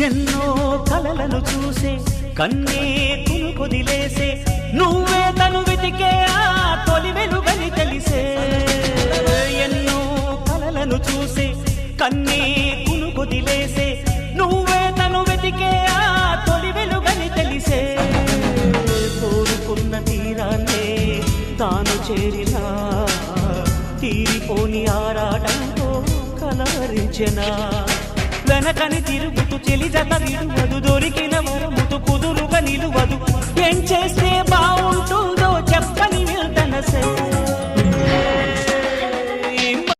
ఎన్నో కలలను చూసే కన్నే కొదిలేసే నువ్వే తను వెతికే ఆ తొలి వెలుగని తెలిసే ఎన్నో కలలను చూసే కన్నే కొదిలేసే నువ్వే తను వెతికే ఆ తొలి వెలుగని తెలిసే కోరుకున్న తీరాన్నే తాను చేరినా తీరిపోని ఆరాటంతో కలవరించెనా వెనకని తిరుగుతూ చెలి జత విడువదు దొరికిన వరముతు కుదురుగా నిలువదు ఏం చేస్తే బాగుంటుందో చెప్పని వెళ్తనసే